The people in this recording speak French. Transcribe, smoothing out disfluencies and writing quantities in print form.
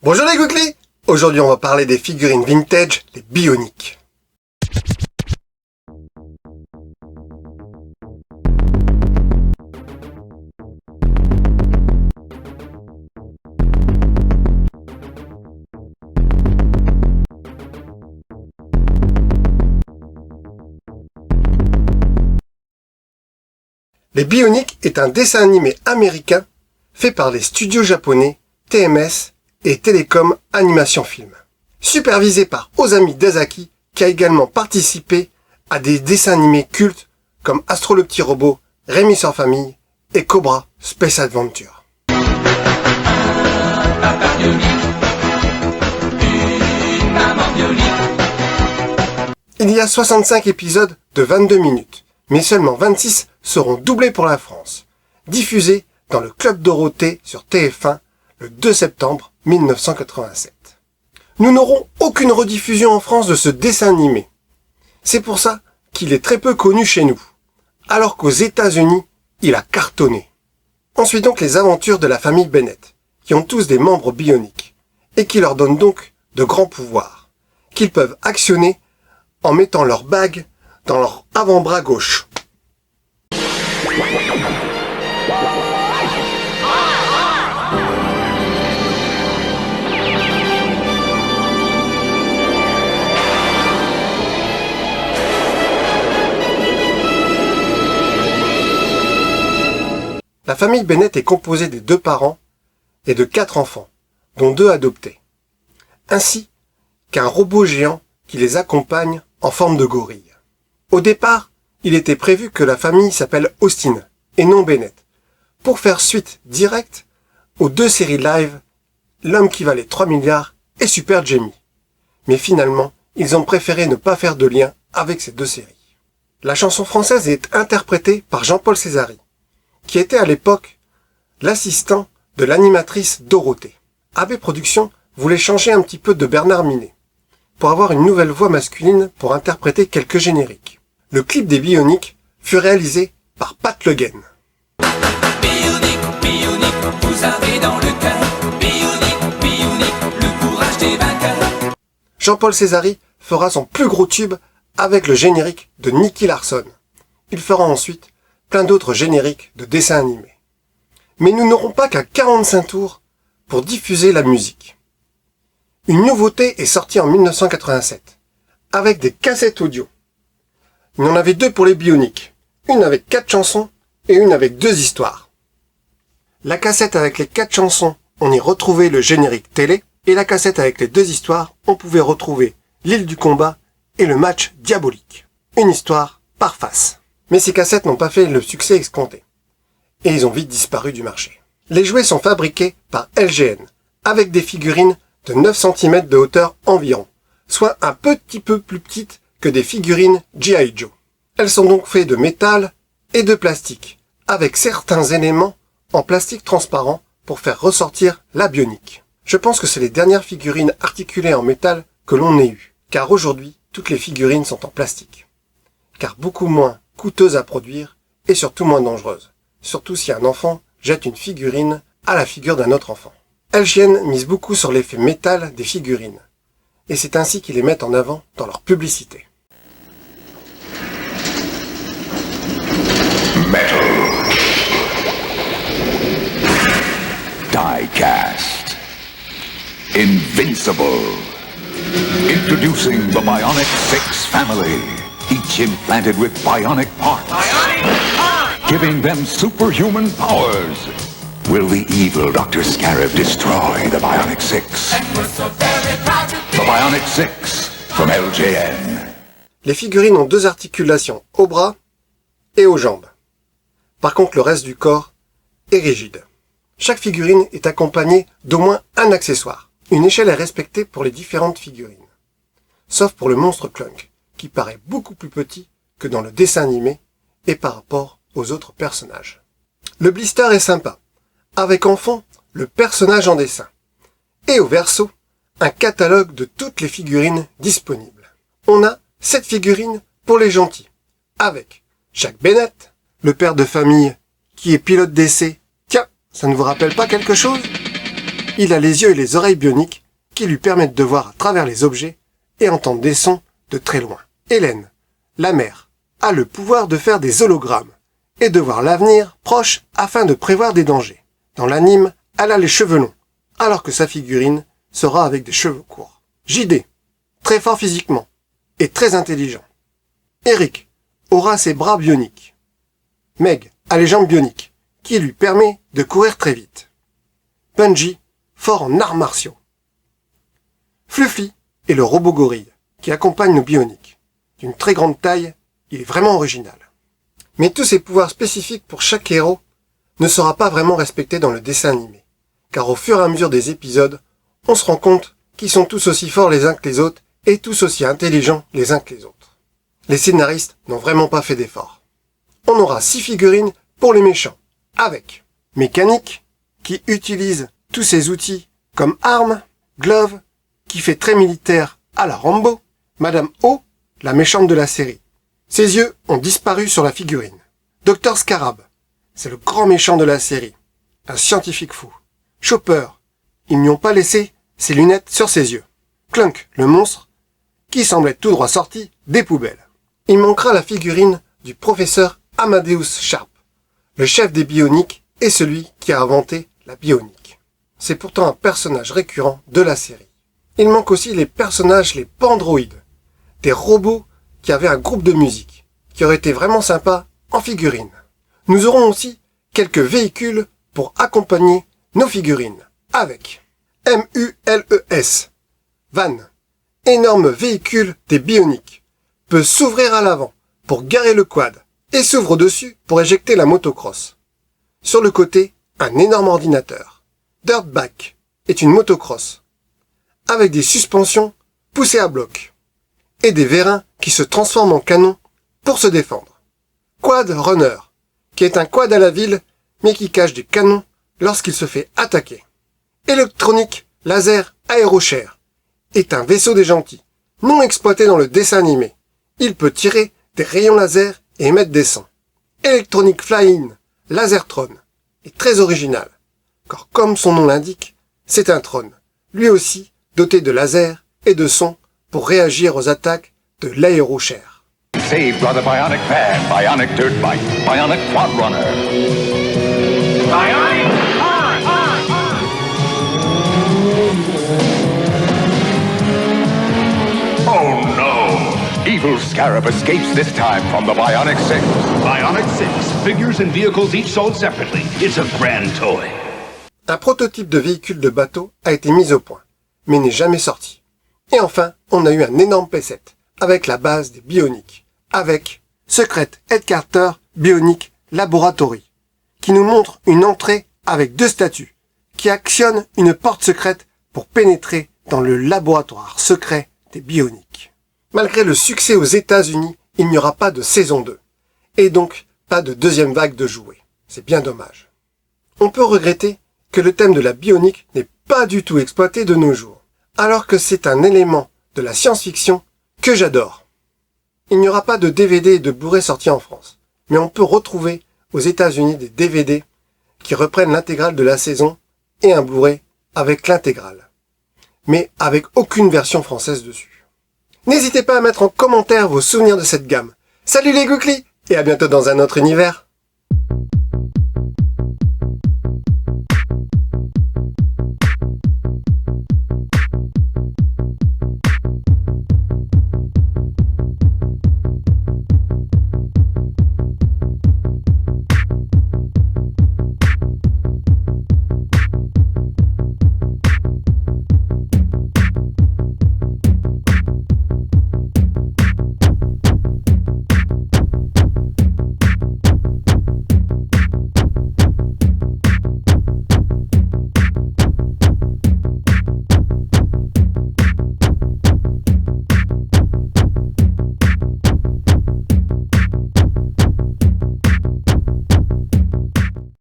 Bonjour les Googly. Aujourd'hui on va parler des figurines vintage, les bioniques. Les Bioniques est un dessin animé américain fait par les studios japonais TMS et Telecom Animation Film. Supervisé par Osamu Dezaki qui a également participé à des dessins animés cultes comme Astro le petit robot, Rémi sans famille et Cobra Space Adventure. Il y a 65 épisodes de 22 minutes, mais seulement 26 seront doublés pour la France, diffusés dans le Club Dorothée sur TF1 le 2 septembre 1987. Nous n'aurons aucune rediffusion en France de ce dessin animé. C'est pour ça qu'il est très peu connu chez nous, alors qu'aux États-Unis, il a cartonné. On suit donc les aventures de la famille Bennett, qui ont tous des membres bioniques, et qui leur donnent donc de grands pouvoirs, qu'ils peuvent actionner en mettant leur bague dans leur avant-bras gauche. La famille Bennett est composée des 2 parents et de 4 enfants, dont 2 adoptés, ainsi qu'un robot géant qui les accompagne en forme de gorille. Au départ, il était prévu que la famille s'appelle Austin et non Bennett, pour faire suite directe aux 2 séries live L'homme qui valait 3 milliards et Super Jamie. Mais finalement, ils ont préféré ne pas faire de lien avec ces 2 séries. La chanson française est interprétée par Jean-Paul Césari, qui était à l'époque l'assistant de l'animatrice Dorothée. AB Productions voulait changer un petit peu de Bernard Minet, pour avoir une nouvelle voix masculine pour interpréter quelques génériques. Le clip des Bioniques fut réalisé par Pat Le Guen. Bionique, bionique, vous avez dans le cœur. Bionique, bionique, le courage des vainqueurs. Jean-Paul Césari fera son plus gros tube avec le générique de Nicky Larson. Il fera ensuite plein d'autres génériques de dessins animés. Mais nous n'aurons pas qu'à 45 tours pour diffuser la musique. Une nouveauté est sortie en 1987, avec des cassettes audio. Il y en avait 2 pour les Bioniques, une avec 4 chansons et une avec 2 histoires. La cassette avec les 4 chansons, on y retrouvait le générique télé, et la cassette avec les 2 histoires, on pouvait retrouver l'île du combat et le match diabolique. Une histoire par face. Mais ces cassettes n'ont pas fait le succès escompté, et ils ont vite disparu du marché. Les jouets sont fabriqués par LGN, avec des figurines de 9 cm de hauteur environ, soit un petit peu plus petites que des figurines G.I. Joe. Elles sont donc faites de métal et de plastique, avec certains éléments en plastique transparent pour faire ressortir la bionique. Je pense que c'est les dernières figurines articulées en métal que l'on ait eues, car aujourd'hui, toutes les figurines sont en plastique. Car beaucoup moins coûteuses à produire et surtout moins dangereuses, surtout si un enfant jette une figurine à la figure d'un autre enfant. LGN mise beaucoup sur l'effet métal des figurines, et c'est ainsi qu'ils les mettent en avant dans leur publicité. Metal. Die-Cast. Invincible. Introducing the Bionic 6 family. Each implanted with bionic parts. Bionic parts! Giving them superhuman powers. Will the evil Dr. Scarab destroy the Bionic 6? The Bionic 6 from LJN. Les figurines ont 2 articulations, au bras et aux jambes. Par contre, le reste du corps est rigide. Chaque figurine est accompagnée d'au moins un accessoire. Une échelle est respectée pour les différentes figurines. Sauf pour le monstre Clunk, qui paraît beaucoup plus petit que dans le dessin animé et par rapport aux autres personnages. Le blister est sympa, avec en fond le personnage en dessin. Et au verso, un catalogue de toutes les figurines disponibles. On a 7 figurines pour les gentils, avec Jack Bennett, le père de famille qui est pilote d'essai. Tiens, ça ne vous rappelle pas quelque chose ? Il a les yeux et les oreilles bioniques qui lui permettent de voir à travers les objets et entendre des sons de très loin. Hélène, la mère, a le pouvoir de faire des hologrammes et de voir l'avenir proche afin de prévoir des dangers. Dans l'anime, elle a les cheveux longs, alors que sa figurine sera avec des cheveux courts. JD, très fort physiquement et très intelligent. Eric aura ses bras bioniques. Meg a les jambes bioniques, qui lui permet de courir très vite. Bungie, fort en arts martiaux. Fluffy est le robot gorille, qui accompagne nos bioniques. D'une très grande taille, il est vraiment original. Mais tous ces pouvoirs spécifiques pour chaque héros ne sera pas vraiment respecté dans le dessin animé, car au fur et à mesure des épisodes, on se rend compte qu'ils sont tous aussi forts les uns que les autres et tous aussi intelligents les uns que les autres. Les scénaristes n'ont vraiment pas fait d'efforts. On aura 6 figurines pour les méchants, avec Mécanique, qui utilise tous ses outils comme armes, Glove, qui fait très militaire à la Rambo, Madame O, la méchante de la série. Ses yeux ont disparu sur la figurine. Dr Scarab, c'est le grand méchant de la série, un scientifique fou. Chopper, ils n'y ont pas laissé ses lunettes sur ses yeux. Clunk, le monstre, qui semble être tout droit sorti des poubelles. Il manquera la figurine du professeur Amadeus Sharp, le chef des bioniques et celui qui a inventé la bionique. C'est pourtant un personnage récurrent de la série. Il manque aussi les personnages les pandroïdes, des robots qui avaient un groupe de musique, qui aurait été vraiment sympa en figurine. Nous aurons aussi quelques véhicules pour accompagner nos figurines, avec MULES, Van, énorme véhicule des bioniques, peut s'ouvrir à l'avant pour garer le quad et s'ouvre au-dessus pour éjecter la motocross. Sur le côté, un énorme ordinateur. Dirtbag est une motocross, avec des suspensions poussées à bloc, et des vérins qui se transforment en canons pour se défendre. Quad Runner, qui est un quad à la ville, mais qui cache des canons lorsqu'il se fait attaquer. Electronic Laser Aerochair est un vaisseau des gentils, non exploité dans le dessin animé. Il peut tirer des rayons laser et émettre des sons. Electronic Flying Lasertron est très original, car comme son nom l'indique, c'est un trône, lui aussi doté de lasers et de sons pour réagir aux attaques de l'aérochair. Saved by the Bionic Pad, Bionic Dirt Bike, Bionic Quad Runner. Bionic Oh no! Evil Scarab escapes this time from the Bionic 6. Bionic 6. Figures and vehicles each sold separately. It's a grand toy. Un prototype de véhicule de bateau a été mis au point, mais n'est jamais sorti. Et enfin, on a eu un énorme P7, avec la base des bioniques, avec Secret Headquarter Bionic Laboratory, qui nous montre une entrée avec 2 statues, qui actionnent une porte secrète pour pénétrer dans le laboratoire secret des bioniques. Malgré le succès aux États-Unis, il n'y aura pas de saison 2, et donc pas de deuxième vague de jouets. C'est bien dommage. On peut regretter que le thème de la bionique n'est pas du tout exploité de nos jours, alors que c'est un élément de la science-fiction que j'adore. Il n'y aura pas de DVD et de Blu-ray sortis en France, mais on peut retrouver aux États-Unis des DVD qui reprennent l'intégrale de la saison et un Blu-ray avec l'intégrale, mais avec aucune version française dessus. N'hésitez pas à mettre en commentaire vos souvenirs de cette gamme. Salut les Gouklis et à bientôt dans un autre univers.